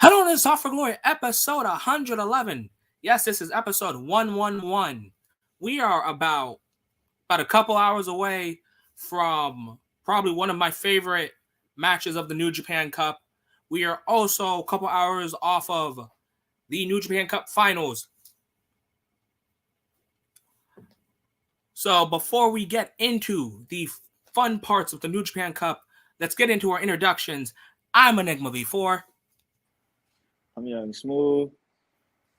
Hello, this is Talk for Glory, episode 111. Yes, this is episode 111. We are about a couple hours away from probably one of my favorite matches of the New Japan Cup. We are also a couple hours off of the New Japan Cup finals. So before we get into the fun parts of the New Japan Cup, let's get into our introductions. I'm Enigma V4. I'm Young Smooth.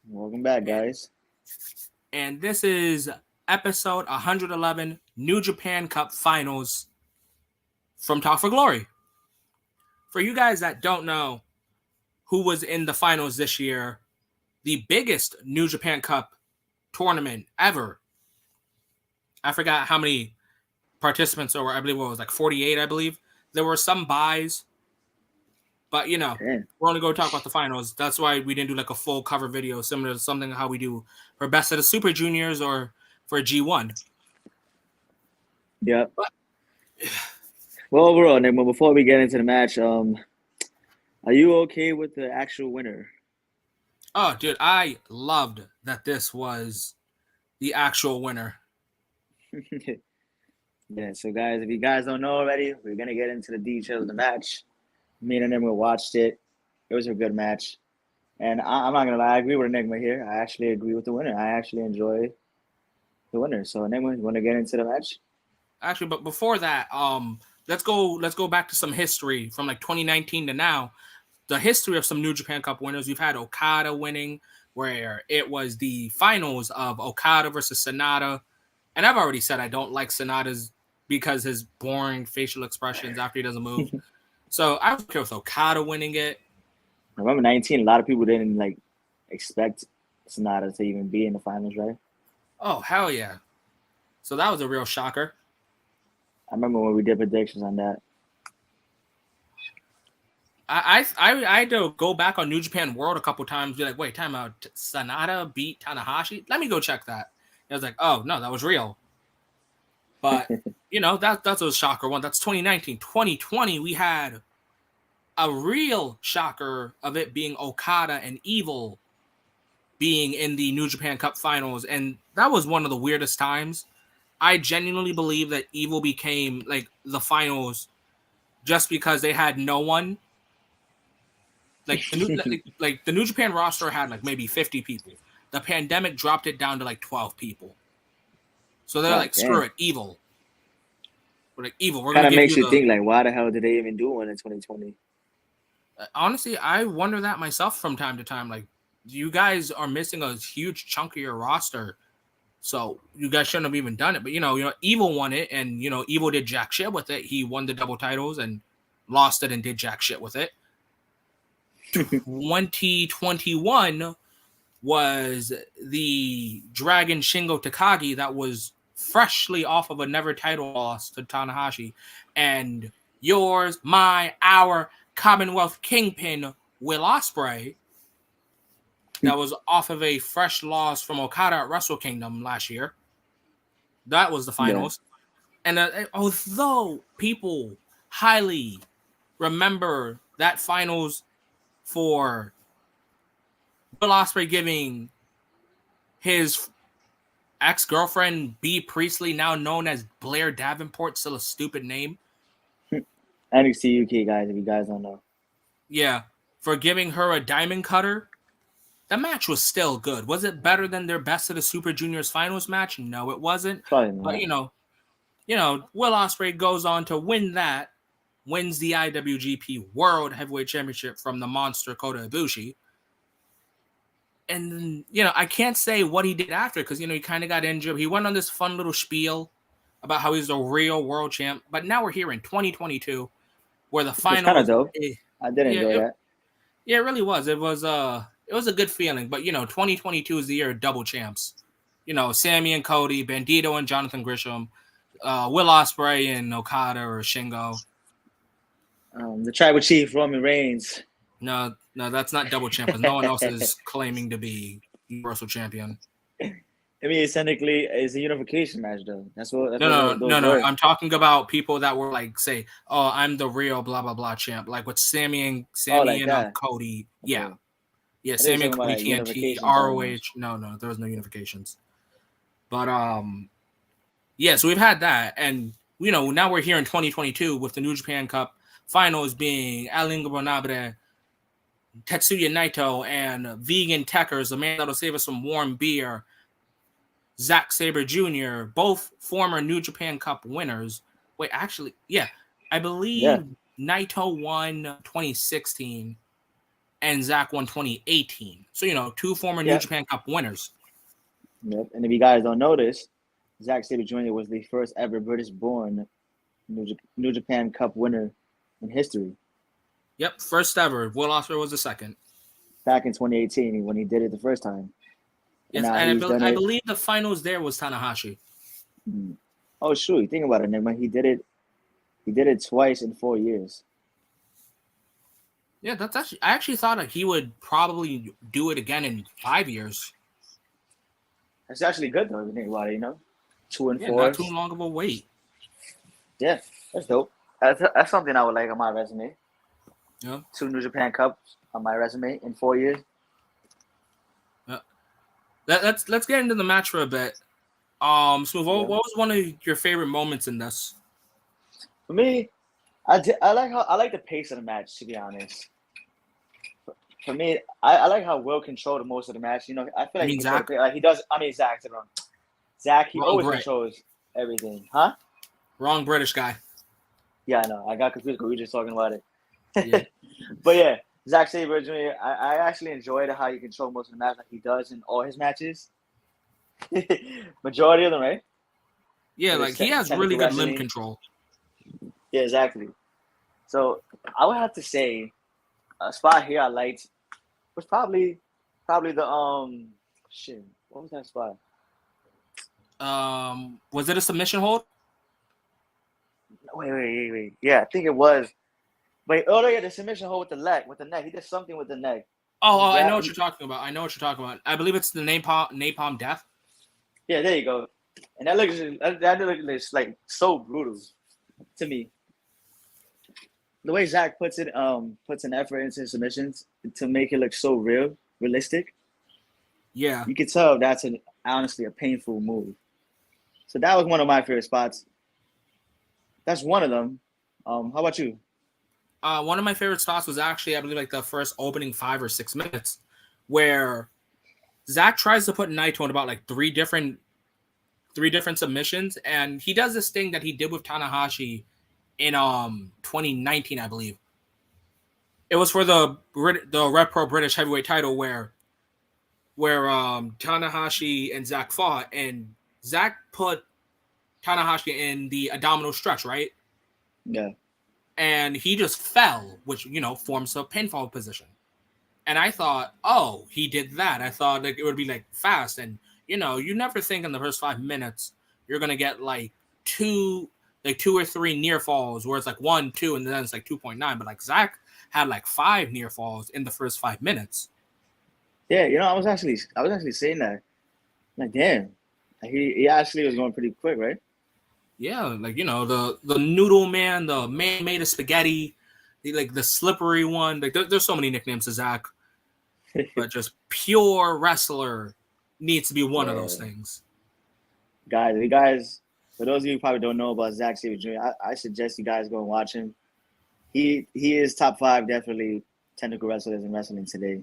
Welcome back, guys. And this is episode 111, New Japan Cup Finals from Talk for Glory. For you guys that don't know who was in the finals this year, the biggest New Japan Cup tournament ever. I forgot how many participants there were. I believe it was like 48, I believe. There were some buys. But, we're only going to talk about the finals. That's why we didn't do like a full cover video, similar to something how we do for Best of the Super Juniors or for G1. Yep. Well, overall, Nick, before we get into the match, are you okay with the actual winner? Oh, dude, I loved that this was the actual winner. Yeah, so guys, if you guys don't know already, we're going to get into the details of the match. Me and Enigma watched it. It was a good match. And I'm not going to lie, I agree with Enigma here. I actually agree with the winner. I actually enjoy the winner. So, Enigma, you want to get into the match? Actually, but before that, let's go back to some history from like 2019 to now. The history of some New Japan Cup winners. We've had Okada winning, where it was the finals of Okada versus Sonata. And I've already said I don't like Sonata's because his boring facial expressions after he doesn't move. So I was okay with Okada winning it. I remember 19, a lot of people didn't expect Sonata to even be in the finals, right? Oh, hell yeah. So that was a real shocker. I remember when we did predictions on that. I had to go back on New Japan World a couple times, be like, wait, time out. Sonata beat Tanahashi? Let me go check that. And I was like, oh, no, that was real. But, that's a shocker one. That's 2019. 2020, we had a real shocker of it being Okada and Evil being in the New Japan Cup finals. And that was one of the weirdest times. I genuinely believe that Evil became, the finals just because they had no one. The New Japan roster had, maybe 50 people. The pandemic dropped it down to, 12 people. So they're screw it, Evil. We're like, Evil, we're going to give you makes you think, why the hell did they even do one in 2020? Honestly, I wonder that myself from time to time. You guys are missing a huge chunk of your roster. So you guys shouldn't have even done it. But, Evil won it, and, Evil did jack shit with it. He won the double titles and lost it and did jack shit with it. 2021 was the Dragon Shingo Takagi that was freshly off of a never title loss to Tanahashi. And yours, our Commonwealth Kingpin, Will Ospreay, that was off of a fresh loss from Okada at Wrestle Kingdom last year. That was the finals. Yeah. And although people highly remember that finals for Will Ospreay giving his ex-girlfriend B. Priestley, now known as Blair Davenport, still a stupid name. NXT UK, guys, if you guys don't know. Yeah, for giving her a diamond cutter. The match was still good. Was it better than their Best of the Super Juniors finals match? No, it wasn't. Probably not. But, Will Ospreay goes on to win that, wins the IWGP World Heavyweight Championship from the monster Kota Ibushi. And, I can't say what he did after because, he kind of got injured. He went on this fun little spiel about how he's a real world champ. But now we're here in 2022 where the finals... It's kind of dope. I did enjoy that. Yeah, it really was. It was a good feeling. But, 2022 is the year of double champs. Sammy and Cody, Bandito and Jonathan Grisham, Will Ospreay and Okada or Shingo. The tribal chief, Roman Reigns. No, that's not double champ. No one else is claiming to be Universal Champion. I mean, it's technically it's a unification match, though. That's what No, those were. I'm talking about people that were like, say, "Oh, I'm the real blah blah blah champ," like with Oh, Sammy like and that. Cody. Yeah, Okay. yeah, I think Sammy you're and talking about Cody like TNT, unification title match. ROH. No, there was no unifications. But yeah, so we've had that, and now we're here in 2022 with the New Japan Cup finals being El Ingobernable, Tetsuya Naito, and Vegan Techers, the man that'll save us some warm beer, Zack Sabre Jr., both former New Japan Cup winners. Wait, actually, yeah, I Yeah. believe Naito won 2016 and Zack won 2018. So, two former New Yeah. Japan Cup winners. Yep. And if you guys don't notice, Zack Sabre Jr. was the first ever British-born New Japan Cup winner in history. Yep, first ever. Will Ospreay was the second. Back in 2018 when he did it the first time. And Yes, now and he's done I it. believe the finals there was Tanahashi. Oh, shoot. Think about it, Nigma. He did it twice in 4 years. Yeah, I actually thought that he would probably do it again in 5 years. That's actually good, though, if you think about it, 2 and 4. Not too long of a wait. Yeah, that's dope. That's something I would like on my resume. Yeah. 2 New Japan Cups on my resume in 4 years. Let's get into the match for a bit. Smooth, what was one of your favorite moments in this? For me, I like the pace of the match, to be honest. For me, I like how well controlled most of the match. I feel like he controls the pace. Like he does. I mean, Zack. Zack, he always controls everything, huh? Wrong British guy. Yeah, I know. I got confused because we were just talking about it. Yeah. But yeah, Zack Sabre Jr. I actually enjoyed how he controls most of the match, like he does in all his matches. Majority of them, right? Yeah, like he has really good limb control. Yeah, exactly. So I would have to say a spot here I liked was probably the shit. What was that spot? Was it a submission hold? Wait. Yeah, I think it was. Wait, yeah, the submission hold with the neck. He did something with the neck. Oh, I know what you're talking about. I believe it's the napalm death. Yeah, there you go. And that looks like so brutal to me. The way Zack puts an effort into his submissions to make it look so realistic. Yeah, you could tell that's honestly a painful move. So that was one of my favorite spots. That's one of them. How about you? One of my favorite spots was actually, I believe, like the first opening 5 or 6 minutes, where Zack tries to put Naito in about like three different submissions, and he does this thing that he did with Tanahashi in 2019, I believe. It was for the Red Pro British Heavyweight title where Tanahashi and Zack fought, and Zack put Tanahashi in the abdominal stretch, right? Yeah. And he just fell, which forms a pinfall position. And I thought, oh, he did that. I thought like it would be like fast, and you never think in the first 5 minutes you're gonna get like two or three near falls, where it's like 1, 2, and then it's like 2.9. But like Zack had like 5 near falls in the first 5 minutes. Yeah, I was actually saying that. Like, damn, he actually was going pretty quick, right? Yeah, like the noodle man, the man made of spaghetti, the slippery one. Like there's so many nicknames to Zack, but just pure wrestler needs to be one of those things. Guys, for those of you who probably don't know about Zack Sabre Jr., I suggest you guys go and watch him. He is top 5 definitely technical wrestlers in wrestling today.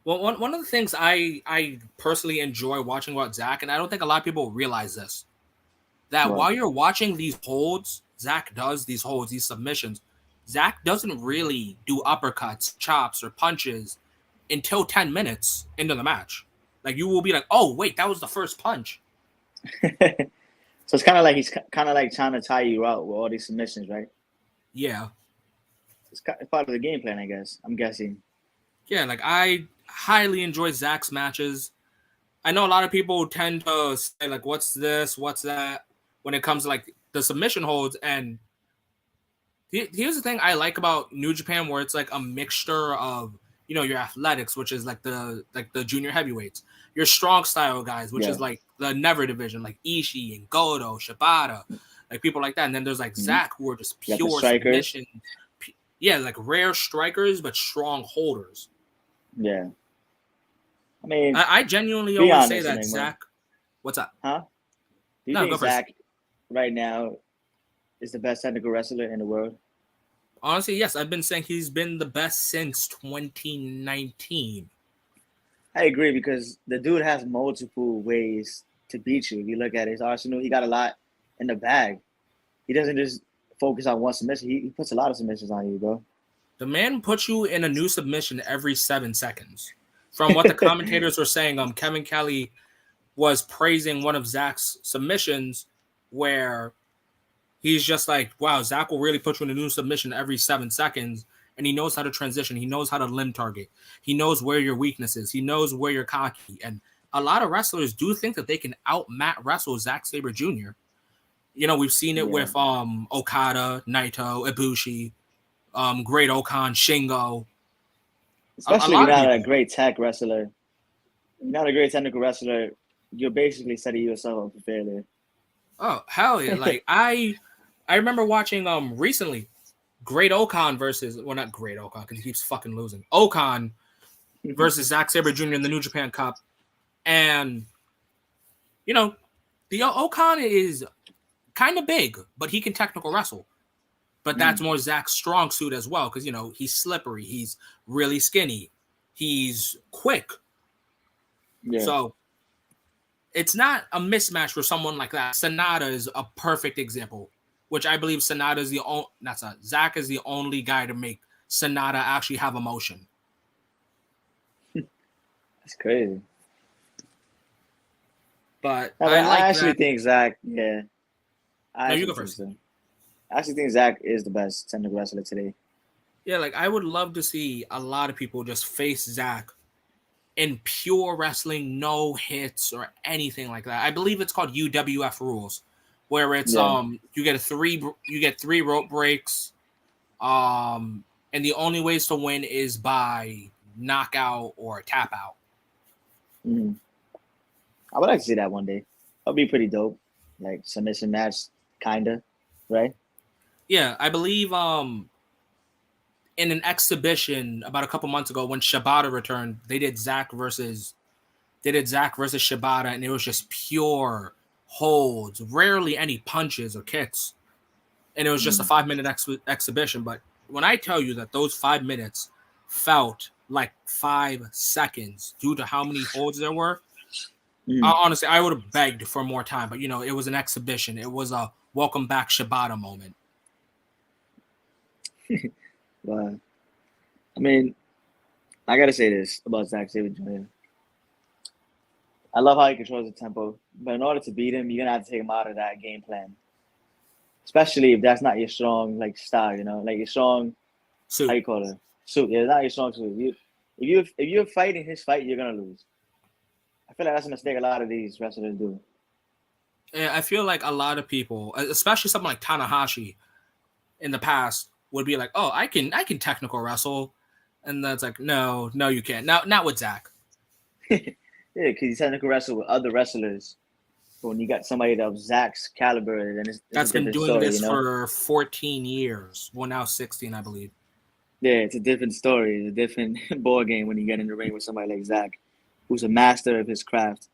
Well, one of the things I personally enjoy watching about Zack, and I don't think a lot of people realize this, that while you're watching these holds, Zack does these holds, these submissions, Zack doesn't really do uppercuts, chops, or punches until 10 minutes into the match. Like, you will be like, oh, wait, that was the first punch. So it's kind of like he's kind of like trying to tie you out with all these submissions, right? Yeah. It's part of the game plan, I guess. I'm guessing. Yeah, like, I highly enjoy Zack's matches. I know a lot of people tend to say, like, what's this, what's that, when it comes to, like, the submission holds. And here's the thing I like about New Japan, where it's, like, a mixture of your athletics, which is like the junior heavyweights, your strong style guys, which is like the never division, like Ishii and Goto, Shibata, like people like that. And then there's like Zack, who are just pure submission. Yeah, like rare strikers, but strong holders. Yeah. I mean, I genuinely always say that Zack. What's up? Huh? Do you think Zack right now is the best technical wrestler in the world? Honestly, yes. I've been saying he's been the best since 2019. I agree, because the dude has multiple ways to beat you. If you look at his arsenal, he got a lot in the bag. He doesn't just focus on one submission. He puts a lot of submissions on you, bro. The man puts you in a new submission every 7 seconds. From what the commentators were saying, Kevin Kelly was praising one of Zack's submissions where he's just like, wow, Zack will really put you in a new submission every 7 seconds, and he knows how to transition. He knows how to limb target. He knows where your weakness is. He knows where you're cocky. And a lot of wrestlers do think that they can out-mat wrestle Zack Sabre Jr. We've seen it with Okada, Naito, Ibushi, Great Okan, Shingo. Especially if you're not a great tech wrestler. You're not a great technical wrestler, you're basically setting yourself up for failure. Oh, hell yeah. Like, I remember watching recently Great Okan versus, well, not Great Okan, because he keeps fucking losing. Okan versus Zack Sabre Jr. in the New Japan Cup. And, the Okan is kind of big, but he can technical wrestle. But that's more Zack's strong suit as well, because, he's slippery. He's really skinny. He's quick. Yeah. So it's not a mismatch for someone like that. Sonata is a perfect example, which I believe Sonata is Zack is the only guy to make Sonata actually have emotion. That's crazy. But I actually think Zack, yeah. No, you go first. So. I actually think Zack is the best technical wrestler today. Yeah, like I would love to see a lot of people just face Zack in pure wrestling, no hits or anything like that. I believe it's called UWF rules, where it's you get three rope breaks, and the only ways to win is by knockout or tap out. Mm-hmm. I would like to see that one day. That'd be pretty dope, like submission match, kinda, right? Yeah, I believe in an exhibition about a couple months ago when Shabbat returned, they did Zack versus Shabbat, and it was just pure holds, rarely any punches or kicks, and it was just a 5-minute exhibition. But when I tell you that those 5 minutes felt like 5 seconds due to how many holds there were, honestly, I would have begged for more time. But it was an exhibition. It was a welcome back Shibata moment. Wow. I mean, I gotta say this about Zack Sabre Jr. I love how he controls the tempo, but in order to beat him, you're gonna have to take him out of that game plan. Especially if that's not your strong style, like your strong suit. How you call it? Suit. Yeah, not your strong suit. If you're fighting his fight, you're gonna lose. I feel like that's a mistake a lot of these wrestlers do. Yeah, I feel like a lot of people, especially someone like Tanahashi, in the past, would be like, "Oh, I can technical wrestle," and that's like, "No, you can't." Not with Zack. Yeah, because you technical wrestle with other wrestlers. But when you got somebody of Zack's caliber, then it's that's been doing this for 14 years. Well, now 16, I believe. Yeah, it's a different story. It's a different ball game when you get in the ring with somebody like Zack, who's a master of his craft,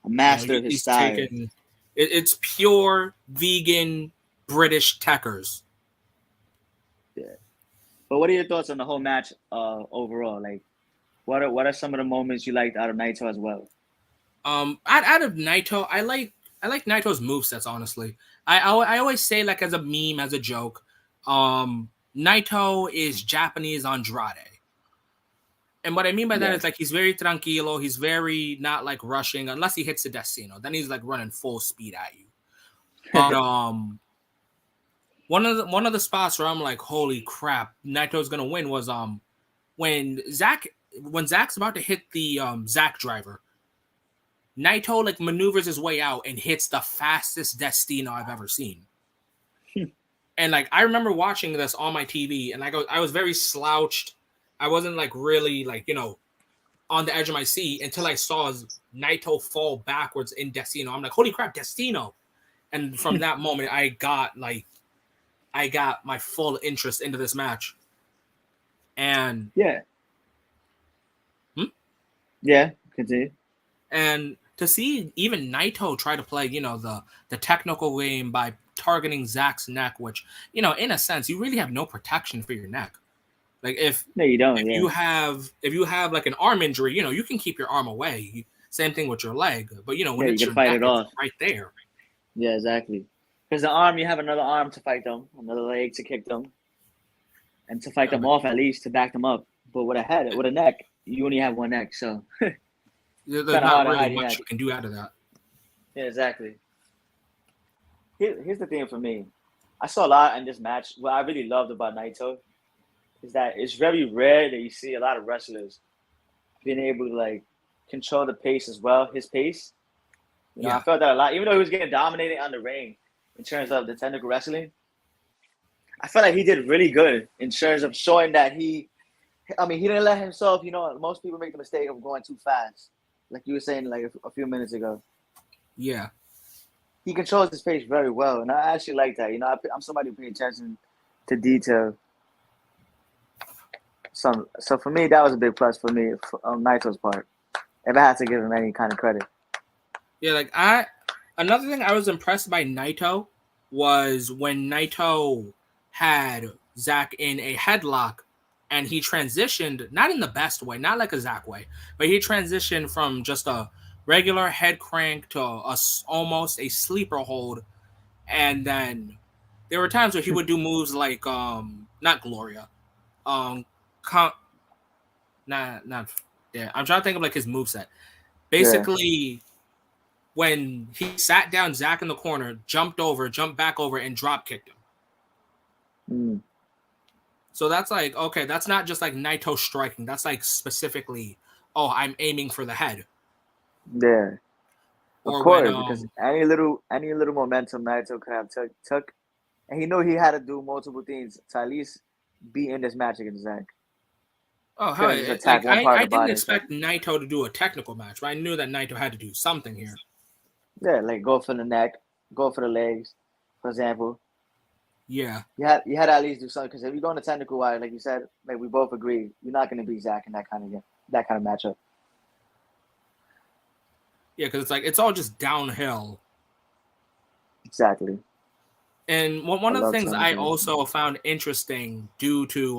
a master of his style. It's pure vegan British techers. Yeah. But what are your thoughts on the whole match overall? Like, what are some of the moments you liked out of Naito as well? Out of Naito, I like Naito's movesets, honestly. I always say, like, as a meme, as a joke, Naito is Japanese Andrade. And what I mean by that is, like, he's very tranquilo. He's very not, like, rushing, unless he hits the Destino. Then he's, like, running full speed at you. But one of the spots where I'm like, holy crap, Naito's gonna win was when Zack's about to hit the Zack driver. Naito like maneuvers his way out and hits the fastest Destino I've ever seen. And like I remember watching this on my TV, and I was very slouched. I wasn't like really like, on the edge of my seat until I saw Naito fall backwards in Destino. I'm like, holy crap, Destino. And from that moment, I got my full interest into this match. And yeah. Hmm? Yeah, continue. And to see even Naito try to play, the technical game by targeting Zack's neck, which, in a sense, you really have no protection for your neck. Like if you don't, if you have like an arm injury, you can keep your arm away. Same thing with your leg, but when it's you your can fight neck, it off. it's right there. Yeah, exactly. Because the arm, you have another arm to fight them, another leg to kick them, and to fight them off at least to back them up. But with a neck, you only have one neck, so there's not really much you can do out of that. Yeah, exactly. Here's the thing for me. I saw a lot in this match. What I really loved about Naito is that it's very rare that you see a lot of wrestlers being able to like control the pace as well, his pace. I felt that a lot. Even though he was getting dominated on the ring in terms of the technical wrestling, I felt like he did really good in terms of showing that he didn't let himself, most people make the mistake of going too fast. Like you were saying like a few minutes ago. Yeah. He controls his pace very well, and I actually like that. I'm somebody who pays attention to detail. So for me, that was a big plus for me on Naito's part. If I had to give him any kind of credit. Yeah, another thing I was impressed by Naito was when Naito had Zack in a headlock and he transitioned, not in the best way, not like a Zack way, but he transitioned from just a regular head crank to almost a sleeper hold. And then there were times where he would do moves like, not Gloria, I'm trying to think of like his moveset. Basically, when he sat down Zack in the corner, jumped back over, and drop kicked him. Mm. So that's like, okay, that's not just like Naito striking. That's like specifically, I'm aiming for the head. Yeah. Of Or course, because any little momentum Naito could have took, and he knew he had to do multiple things to at least be in this match against Zack. Oh, how I didn't expect Naito to do a technical match, but I knew that Naito had to do something here. Yeah, like go for the neck, go for the legs, for example. Yeah. You had to at least do something, because if you go on the technical wise, like you said, like we both agree, you're not going to beat Zack in that kind of matchup. Yeah, because it's all just downhill. Exactly. And one of the things I also found interesting due to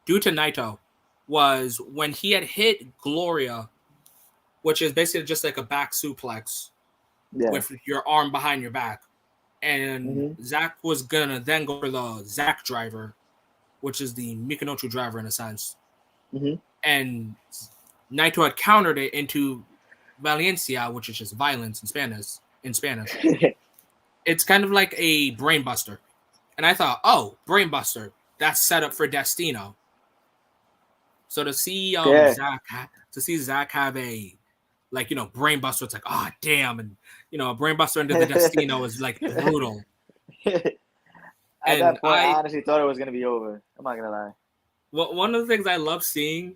Naito was when he had hit Gloria, which is basically just like a back suplex with your arm behind your back. And Zack was gonna then go for the Zack driver, which is the Mikinochu driver in a sense. And Naito had countered it into Valencia, which is just violence in Spanish. It's kind of like a brainbuster. And I thought, brainbuster, that's set up for Destino. So to see Zack have a brainbuster, it's like, damn, and a brainbuster into the Destino is like brutal. At that point, I honestly thought it was gonna be over. I'm not gonna lie. Well, one of the things I love seeing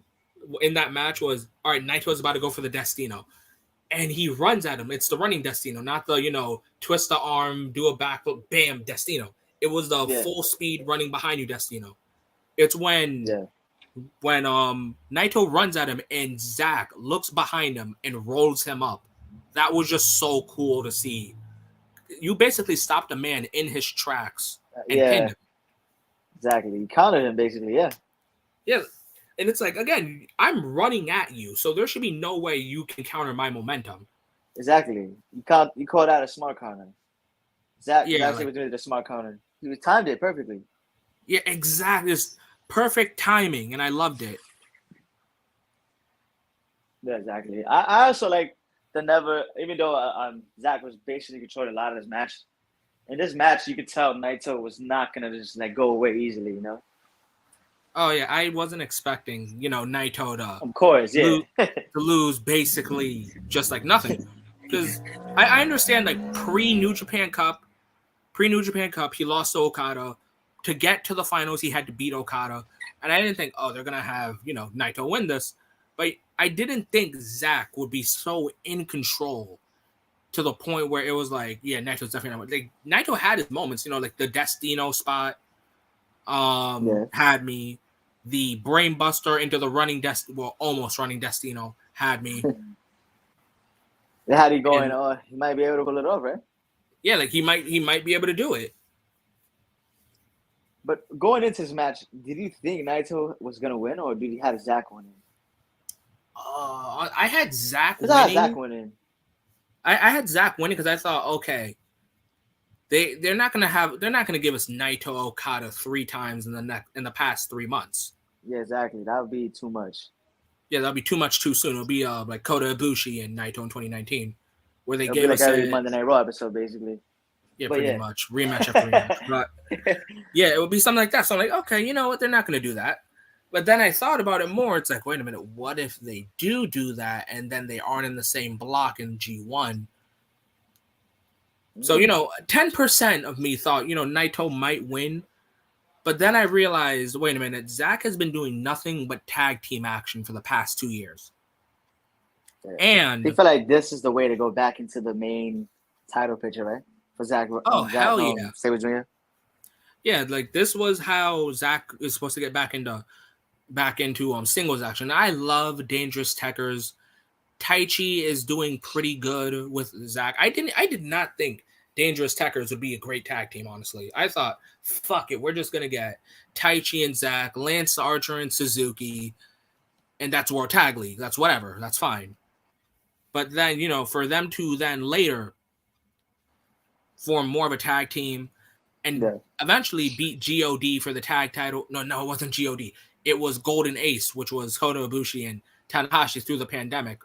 in that match was, all right, Naito's about to go for the Destino, and he runs at him. It's the running Destino, not the twist the arm, do a backflip, bam, Destino. It was the full speed running behind you Destino. It's when Naito runs at him and Zack looks behind him and rolls him up. That was just so cool to see. You basically stopped a man in his tracks and pinned him. Exactly. You countered him basically, yeah. Yeah. And it's like, again, I'm running at you, so there should be no way you can counter my momentum. Exactly. You called out a smart counter. Zack was doing the smart counter. He timed it perfectly. Yeah, exactly. It's perfect timing, and I loved it. Yeah, exactly. I also like even though Zack was basically controlling a lot of this match. In this match, you could tell Naito was not gonna just go away easily, Oh yeah, I wasn't expecting Naito to, of course, to lose basically just like nothing, because I understand pre New Japan Cup, he lost to Okada. to get to the finals, he had to beat Okada. And I didn't think, oh, they're going to have, Naito win this. But I didn't think Zack would be so in control to the point where it was like, yeah, Naito's definitely not. Like, Naito had his moments, like the Destino spot had me. The Brain Buster into the almost running Destino had me. They had you going, he might be able to pull it off, right? Yeah, like he might be able to do it. But going into this match, did you think Naito was gonna win, or did you have Zack winning? I had Zack winning. I had Zack winning because I thought, okay, they're not gonna give us Naito Okada 3 times in the past 3 months. Yeah, exactly. That would be too much. Yeah, that'd be too much too soon. It'll be like Kota Ibushi and Naito in 2019, where they It'll gave be us every Monday Night Raw episode, basically. Yeah, pretty much rematch after rematch. But yeah, it would be something like that. So I'm like, okay, you know what? They're not going to do that. But then I thought about it more. It's like, wait a minute. What if they do that and then they aren't in the same block in G1? So, 10% of me thought, Naito might win. But then I realized, wait a minute. Zack has been doing nothing but tag team action for the past 2 years. Yeah. And I feel like this is the way to go back into the main title picture, right? For Zack. Hell yeah. SabreJr. Yeah, like this was how Zack is supposed to get back into singles action. I love Dangerous Tekkers. Taichi is doing pretty good with Zack. I did not think Dangerous Tekkers would be a great tag team, honestly. I thought, fuck it, we're just gonna get Taichi and Zack, Lance Archer and Suzuki, and that's World Tag League. That's whatever. That's fine. But then, for them to then later form more of a tag team and eventually beat GOD for the tag title. No, it wasn't GOD. It was Golden Ace, which was Kota Ibushi and Tanahashi through the pandemic.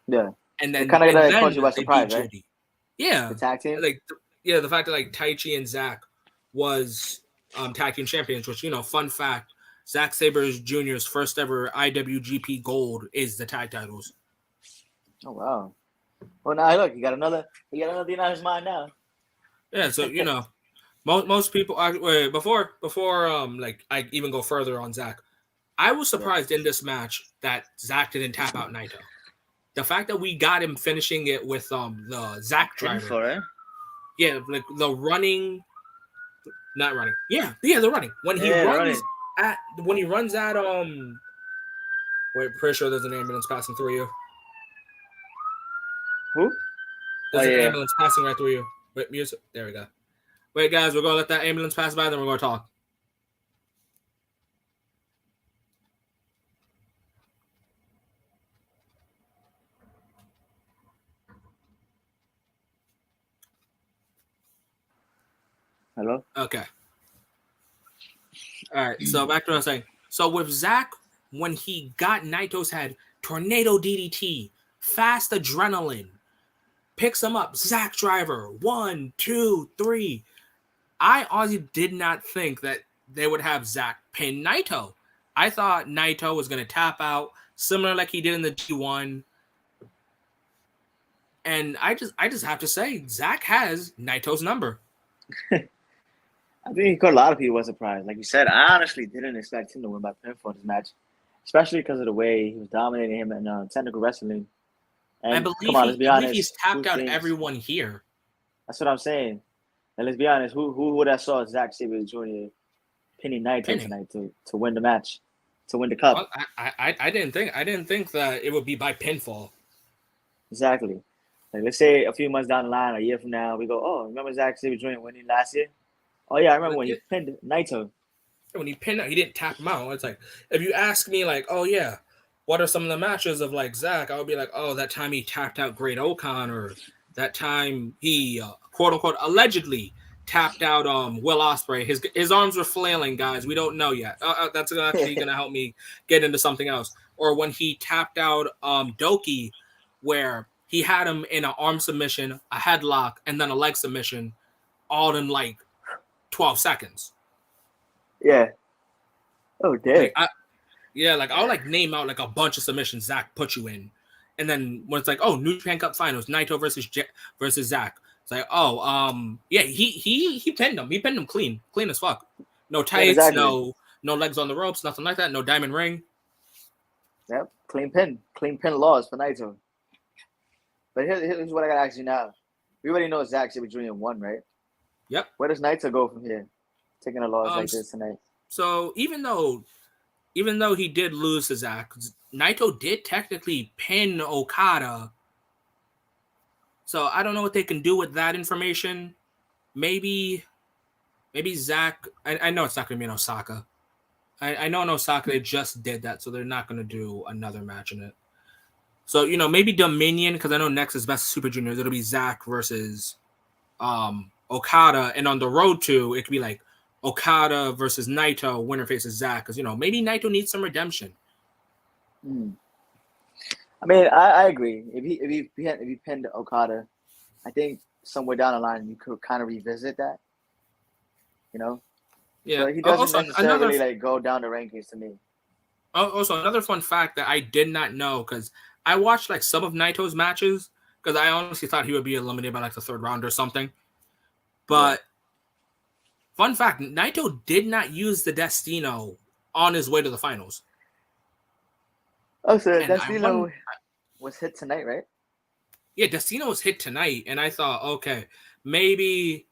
Yeah. And then kind of caught you by surprise, right? GOD. Yeah. The tag team? The fact that Taichi and Zack was tag team champions, which, fun fact, Zack Sabre Jr.'s first ever IWGP Gold is the tag titles. Oh, wow. Well, now look, you got another thing on his mind now. Yeah, so most people before I even go further on Zack, I was surprised in this match that Zack didn't tap out Naito. The fact that we got him finishing it with the Zack driver, yeah, like the running, not running, yeah, the running when he runs at wait, pretty sure there's an ambulance passing through you. Who? There's an ambulance passing right through you. Wait, music. There we go. Wait, guys, we're going to let that ambulance pass by, then we're going to talk. Hello? Okay. All right, so back to what I was saying. So with Zack, when he got Naito's head, tornado DDT, fast adrenaline, picks him up, Zack driver, 1, 2, 3. I honestly did not think that they would have Zack pin Naito. I thought Naito was going to tap out, similar like he did in the G1. And I just have to say, Zack has Naito's number. I think he caught a lot of people by surprise. Like you said, I honestly didn't expect him to win by pinfall this match, especially because of the way he was dominating him in technical wrestling. And I believe he's tapped out everyone here. That's what I'm saying. And let's be honest, who would have saw Zack Sabre Jr. pinning Naito tonight to win the match, to win the cup? Well, I didn't think that it would be by pinfall. Exactly. Like let's say a few months down the line, a year from now, we go, oh, remember Zack Sabre Jr. winning last year? Oh yeah, I remember when he pinned Naito. When he pinned out, he didn't tap him out. It's like if you ask me, like, oh yeah, what are some of the matches of like Zack? I would be like, oh, that time he tapped out Great Okan, or that time he quote unquote allegedly tapped out Will Ospreay. His arms were flailing, guys. We don't know yet. That's actually gonna help me get into something else. Or when he tapped out Doki, where he had him in an arm submission, a headlock, and then a leg submission, all in like 12 seconds. Yeah. Oh, damn. I'll like name out like a bunch of submissions Zack put you in, and then when it's like, oh, New Japan Cup Finals, Naito versus Zack. It's like, oh, yeah, he pinned him. He pinned him clean as fuck. No tights, exactly. no legs on the ropes, nothing like that. No diamond ring. Yep, clean pin laws for Naito. But here's what I gotta ask you now. We already know Zack Sabre Jr. won, right? Yep. Where does Naito go from here? Taking a loss like this tonight. So even though he did lose to Zack, Naito did technically pin Okada. So I don't know what they can do with that information. Maybe Zack. I know it's not going to be in Osaka. I know in Osaka they just did that, so they're not going to do another match in it. So maybe Dominion, because I know next is Best Super Juniors. It'll be Zack versus Okada, and on the road to it could be like Okada versus Naito, winner faces Zack, because maybe Naito needs some redemption. I mean, I agree. If he pinned Okada, I think somewhere down the line you could kind of revisit that. Yeah. But he doesn't Also, necessarily go down the rankings to me. Also, another fun fact that I did not know, because I watched like some of Naito's matches, because I honestly thought he would be eliminated by like the third round or something. But fun fact, Naito did not use the Destino on his way to the finals. Oh, so Destino was hit tonight, right? Yeah, Destino was hit tonight, and I thought, okay, maybe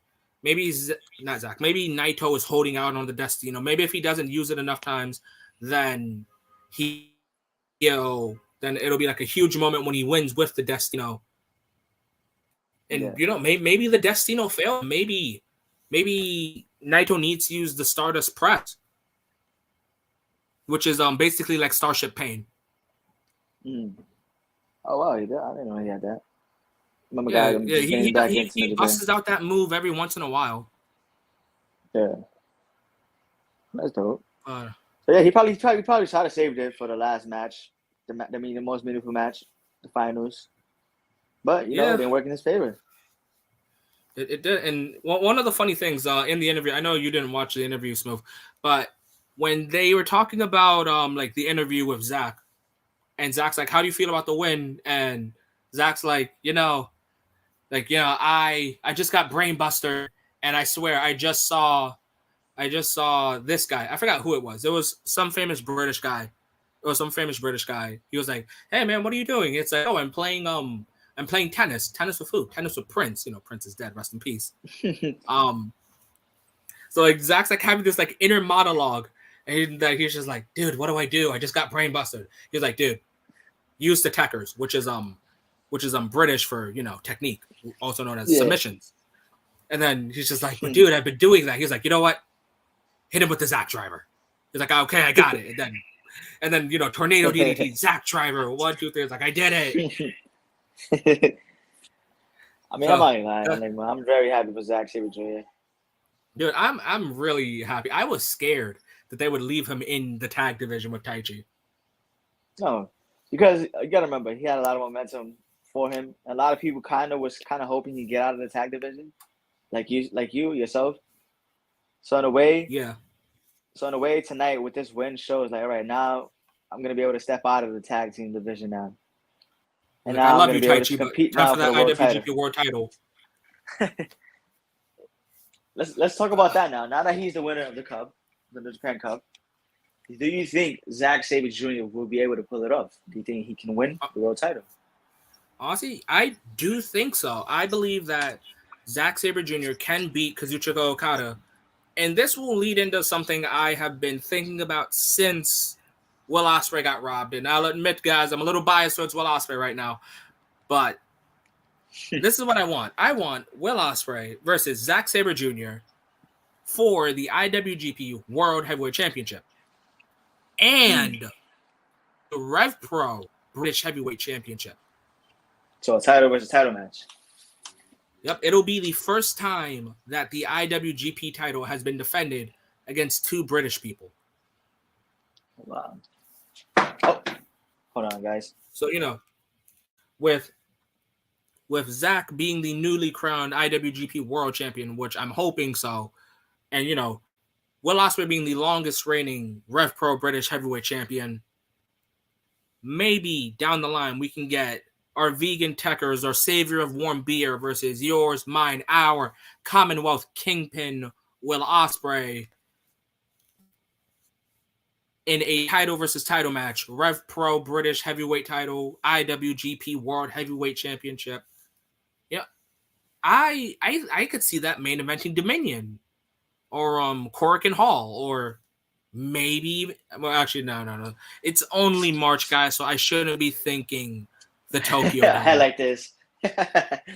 not Zack. Maybe Naito is holding out on the Destino. Maybe if he doesn't use it enough times, then then it'll be like a huge moment when he wins with the Destino. And maybe the Destino failed. Maybe Naito needs to use the Stardust Press, which is basically like Starship Pain. Oh wow, I didn't know he had that. He busts out that move every once in a while. Yeah, that's dope. So yeah, he probably tried to save it for the last match, the most meaningful match, the finals. But it didn't work in his favor. It did, and one of the funny things in the interview, I know you didn't watch the interview, Smooth, but when they were talking about like the interview with Zack, and Zack's like, "How do you feel about the win?" and Zack's like, I just got brainbuster, and I swear I just saw this guy. I forgot who it was. It was some famous British guy. He was like, "Hey man, what are you doing?" It's like, "Oh, I'm playing tennis. Tennis with who? Tennis with Prince. Prince is dead. Rest in peace." So like Zack's like having this like inner monologue, and he's just like, "Dude, what do I do? I just got brainbusted." He's like, "Dude, use the techers, which is British for technique, also known as submissions." And then he's just like, "But dude, I've been doing that." He's like, "You know what? Hit him with the Zack driver." He's like, "Okay, I got it." And then tornado DDT, Zack driver, 1, 2, 3. It's like, I did it. I mean, I'm not lying. I'm very happy for Zack Sabre Jr. Dude, I'm really happy. I was scared that they would leave him in the tag division with Taichi. No, because you gotta remember, he had a lot of momentum for him. A lot of people was hoping he'd get out of the tag division, like you yourself. So in a way, tonight with this win shows like, all right, now I'm gonna be able to step out of the tag team division now. And now I'm gonna be able to compete now for the IWGP World Title. Let's talk about that now. Now that he's the winner of the Cup, the Japan Cup, do you think Zack Sabre Jr. will be able to pull it off? Do you think he can win the world title? Honestly, I do think so. I believe that Zack Sabre Jr. can beat Kazuchika Okada, and this will lead into something I have been thinking about since Will Ospreay got robbed. And I'll admit, guys, I'm a little biased towards Will Ospreay right now, but this is what I want. I want Will Ospreay versus Zack Sabre Jr. for the IWGP World Heavyweight Championship and the Rev Pro British Heavyweight Championship. So a title versus title match. Yep, it'll be the first time that the IWGP title has been defended against two British people. Wow. Oh, hold on, guys. So, with Zack being the newly crowned IWGP World Champion, which I'm hoping so, and, Will Ospreay being the longest reigning Rev Pro British Heavyweight Champion, maybe down the line we can get our vegan techers, our savior of warm beer versus yours, mine, our Commonwealth Kingpin, Will Ospreay, in a title versus title match, Rev Pro British Heavyweight Title, IWGP World Heavyweight Championship. Yeah, I could see that main eventing Dominion or Cork and Hall or maybe. Well, actually, no. It's only March, guys, so I shouldn't be thinking the Tokyo Dome. I like this.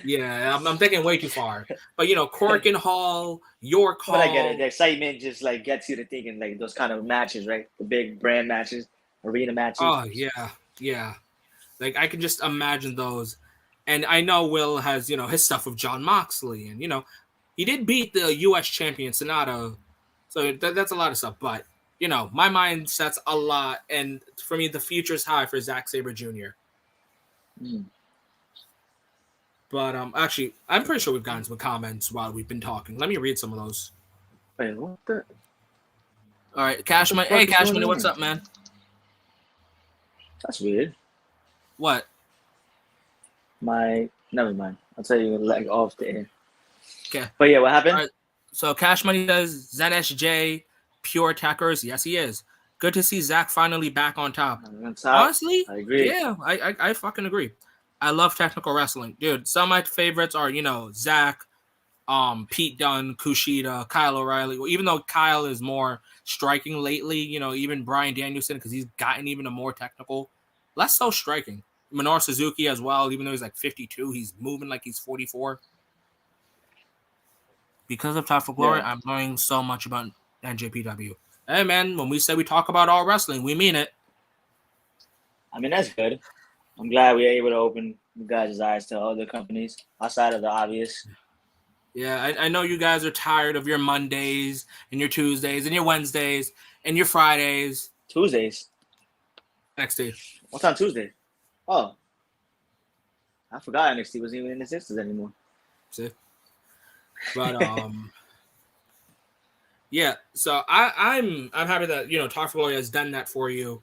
Yeah, I'm thinking way too far. But Cork and Hall, York Hall. But I get it. The excitement just like gets you to thinking like those kind of matches, right? The big brand matches, arena matches. Oh yeah. Like I can just imagine those. And I know Will has his stuff with John Moxley, and he did beat the U.S. champion Sonata, so that's a lot of stuff. But my mind sets a lot, and for me, the future is high for Zack Sabre Jr. But actually, I'm pretty sure we've gotten some comments while we've been talking. Let me read some of those. Wait, what the? All right, Cash Money. Hey, Cash Money, what's up, man? That's weird. What? Never mind. I'll tell you like off the air. Okay. But yeah, what happened? All right. So Cash Money says Zen SJ, pure attackers. Yes, he is. Good to see Zack finally back on top. Honestly, I agree. Yeah, I fucking agree. I love technical wrestling, dude. Some of my favorites are Zack, Pete Dunne, Kushida, Kyle O'Reilly. Well, even though Kyle is more striking lately, even Bryan Danielson because he's gotten even a more technical, less so striking. Minoru Suzuki as well, even though he's like 52, he's moving like he's 44. Because of Time for Glory, yeah. I'm learning so much about NJPW. Hey, man, when we say we talk about all wrestling, we mean it. I mean, that's good. I'm glad we were able to open you guys' eyes to other companies outside of the obvious. Yeah, I know you guys are tired of your Mondays and your Tuesdays and your Wednesdays and your Fridays. Tuesdays? NXT. What's on Tuesday? Oh. I forgot NXT wasn't even in existence anymore. See? But yeah, so I'm happy that Talk for Glory has done that for you,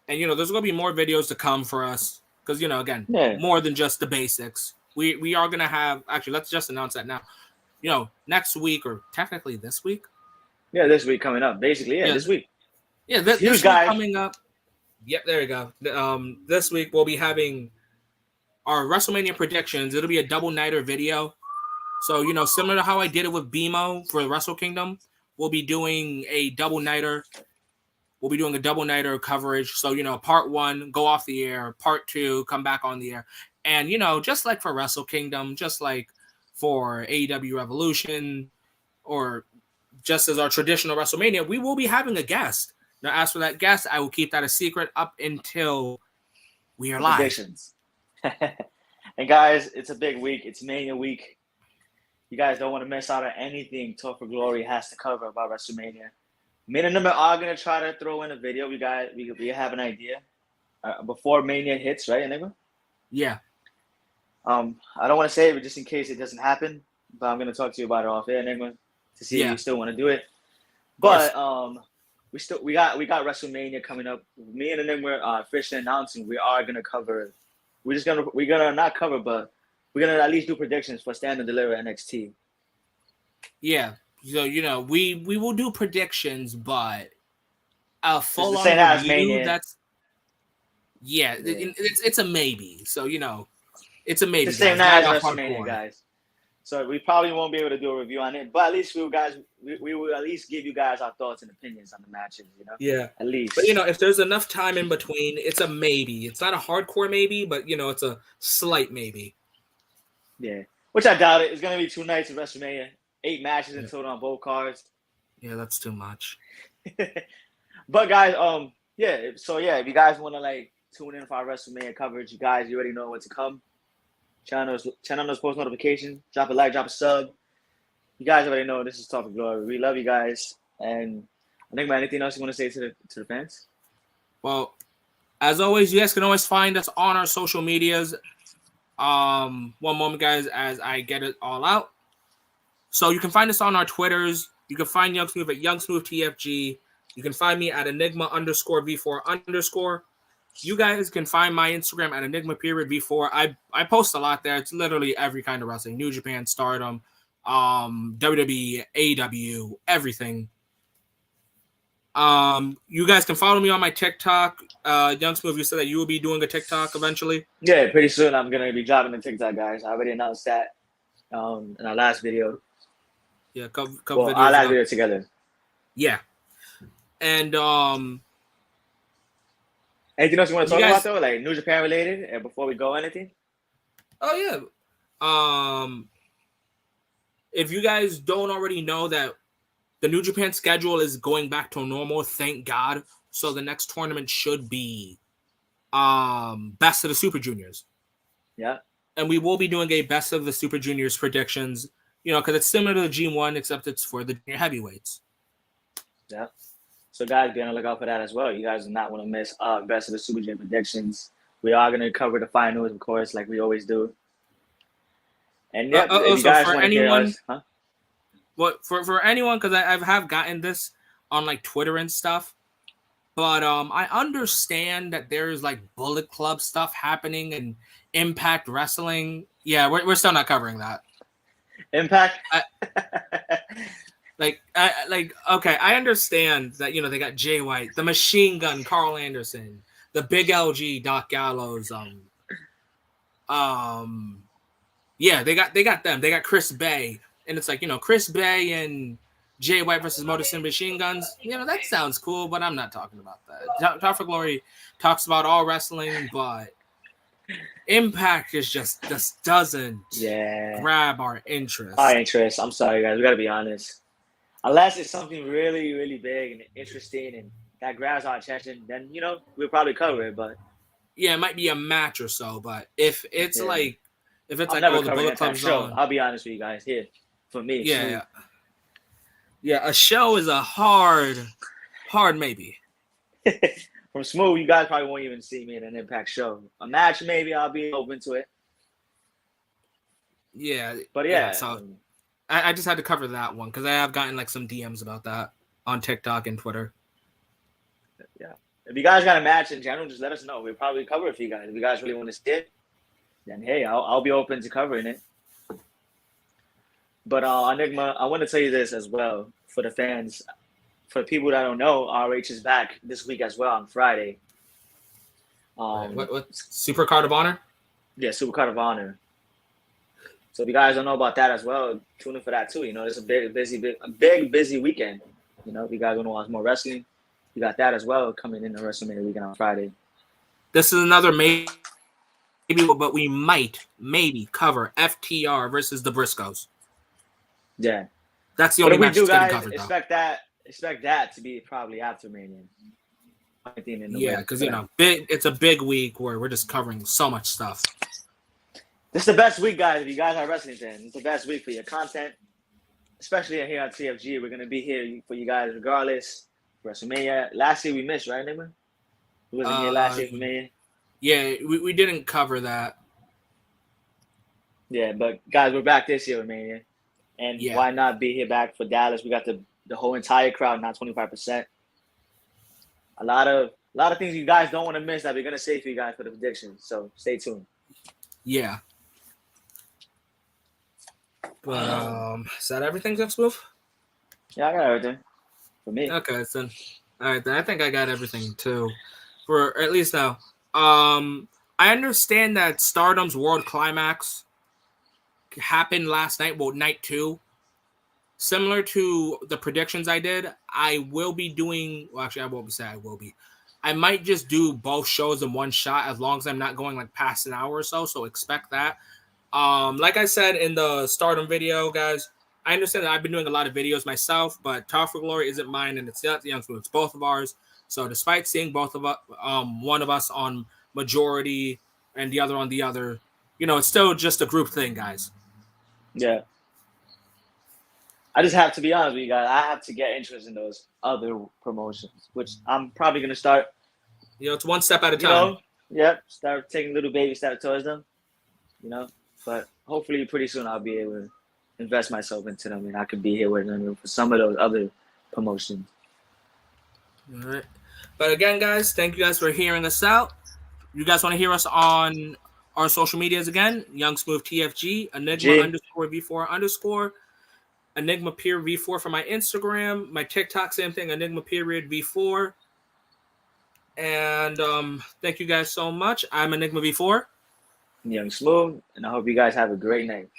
and there's gonna be more videos to come for us because again, more than just the basics. We are gonna have actually. Let's just announce that now. Next week or technically this week. Yeah, this week coming up. Basically, this week. Yeah, this week coming up. Yep, there you go. This week we'll be having our WrestleMania predictions. It'll be a double nighter video. So, similar to how I did it with BMO for Wrestle Kingdom, we'll be doing a double nighter. We'll be doing a double nighter coverage. So, part 1, go off the air. Part 2, come back on the air. And, just like for Wrestle Kingdom, just like for AEW Revolution, or just as our traditional WrestleMania, we will be having a guest. Now, as for that guest, I will keep that a secret up until we are live. Predictions. And guys, it's a big week. It's Mania week. You guys don't want to miss out on anything Talk for Glory has to cover about WrestleMania. Me and Number are going to try to throw in a video. We have an idea before Mania hits, right, Enigma? Yeah. I don't want to say it, but just in case it doesn't happen, but I'm going to talk to you about it off air, Enigma, to see if you still want to do it. But we got WrestleMania coming up. Me and Enigma are officially announcing we are going to cover. We're gonna not cover, but we're going to at least do predictions for Stand and Deliver NXT. Yeah. So, we will do predictions, but a full-on review, that's... Yeah, it's a maybe. So, it's a maybe. It's the same night as WrestleMania, guys. So we probably won't be able to do a review on it, but at least we will at least give you guys our thoughts and opinions on the matches, Yeah. At least. But, if there's enough time in between, it's a maybe. It's not a hardcore maybe, but, it's a slight maybe. Yeah, which I doubt it. It's going to be 2 nights of WrestleMania, 8 matches in total on both cards. Yeah, that's too much. But guys, if you guys want to tune in for our WrestleMania coverage, you already know what to come. Turn on those post notifications. Drop a like, drop a sub. You guys already know this is Talk for Glory. We love you guys, and I think anything else you want to say to the fans? Well, as always, you guys can always find us on our social medias. One moment, guys, as I get it all out. So you can find us on our Twitters. You can find Young Smooth at Young Smooth TFG. You can find me at Enigma_V4_. You guys can find my Instagram at Enigma_V4. I post a lot there. It's literally every kind of wrestling. New Japan, Stardom, WWE, AEW, everything. You guys can follow me on my TikTok. Young Smooth, you said that you will be doing a TikTok eventually. Yeah, pretty soon I'm gonna be dropping the TikTok, guys. I already announced that in our last video. Yeah, couple Well, videos our last ago. video together. Yeah, and anything else you want to talk guys, about though, like New Japan related, and before we go, anything? Oh yeah, if you guys don't already know that the New Japan schedule is going back to normal, thank God. So the next tournament should be Best of the Super Juniors. Yeah. And we will be doing a Best of the Super Juniors predictions, because it's similar to the G1, except it's for the junior heavyweights. Yeah. So guys, be on the lookout for that as well. You guys do not want to miss Best of the Super Junior predictions. We are going to cover the finals, of course, like we always do. And yeah, if you guys want to hear us, huh? What for anyone, because I have gotten this on like Twitter and stuff, but I understand that there's like Bullet Club stuff happening and Impact Wrestling. Yeah, we're still not covering that. Impact. Okay, I understand that they got Jay White, the Machine Gun, Carl Anderson, the Big LG, Doc Gallows. Yeah, they got them. They got Chris Bay. And it's like, Chris Bay and Jay White versus Motor City Machine Guns. That sounds cool, but I'm not talking about that. Talk for Glory talks about all wrestling, but Impact is just doesn't grab our interest. I'm sorry, guys. We got to be honest. Unless it's something really, really big and interesting and that grabs our attention, then, we'll probably cover it. But yeah, it might be a match or so. But if it's the Bullet Club show, I'll be honest with you guys here. For me, yeah, a show is a hard maybe. From Smooth, you guys probably won't even see me in an Impact show. A match, maybe I'll be open to it. Yeah, but yeah. So I just had to cover that one because I have gotten like some DMs about that on TikTok and Twitter. Yeah, if you guys got a match in general, just let us know. We'll probably cover it for you guys. If you guys really want to see it, then hey, I'll be open to covering it. But Enigma, I want to tell you this as well for the fans. For the people that don't know, RH is back this week as well on Friday. What Super Card of Honor? Yeah, Super Card of Honor. So if you guys don't know about that as well, tune in for that too. It's a big busy weekend. If you guys want to watch more wrestling, you got that as well coming in the WrestleMania weekend on Friday. This is another maybe, but we might maybe cover FTR versus the Briscoes. Yeah, that's the only match that's getting covered. Expect that to be probably after Mania. Yeah, because it's a big week where we're just covering so much stuff. This is the best week, guys. If you guys are wrestling fans, it's the best week for your content, especially here on TFG. We're gonna be here for you guys regardless. WrestleMania. Last year we missed, right, Nigma? We wasn't here last year for Mania. Yeah, we didn't cover that. Yeah, but guys, we're back this year with Mania. And why not be here back for Dallas? We got the whole entire crowd, not 25%. A lot of things you guys don't want to miss that we're gonna say for you guys for the predictions. So stay tuned. Yeah. But is that everything, Jeff Smooth? Yeah, I got everything. For me. Okay, so all right, then I think I got everything too. For at least now. I understand that Stardom's World Climax happened last night, night 2. Similar to the predictions I did, I will be doing. Well, actually, I won't say I will be. I might just do both shows in one shot as long as I'm not going like past an hour or so. So expect that. Like I said in the Stardom video, guys, I understand that I've been doing a lot of videos myself, but Talk for Glory isn't mine, and it's not the Young Smooth. It's both of ours. So despite seeing both of us, one of us on majority and the other on the other, it's still just a group thing, guys. Yeah. I just have to be honest with you guys. I have to get interest in those other promotions, which I'm probably going to start. It's one step at a time. Start taking little baby steps towards them, But hopefully pretty soon I'll be able to invest myself into them and I could be here with them for some of those other promotions. All right. But again, guys, thank you guys for hearing us out. You guys want to hear us on our social medias again? Young Smooth TFG, Enigma _V4 _. Enigma Period V4 for my Instagram. My TikTok, same thing, Enigma Period V4. And thank you guys so much. I'm Enigma V4. Young Smooth, and I hope you guys have a great night.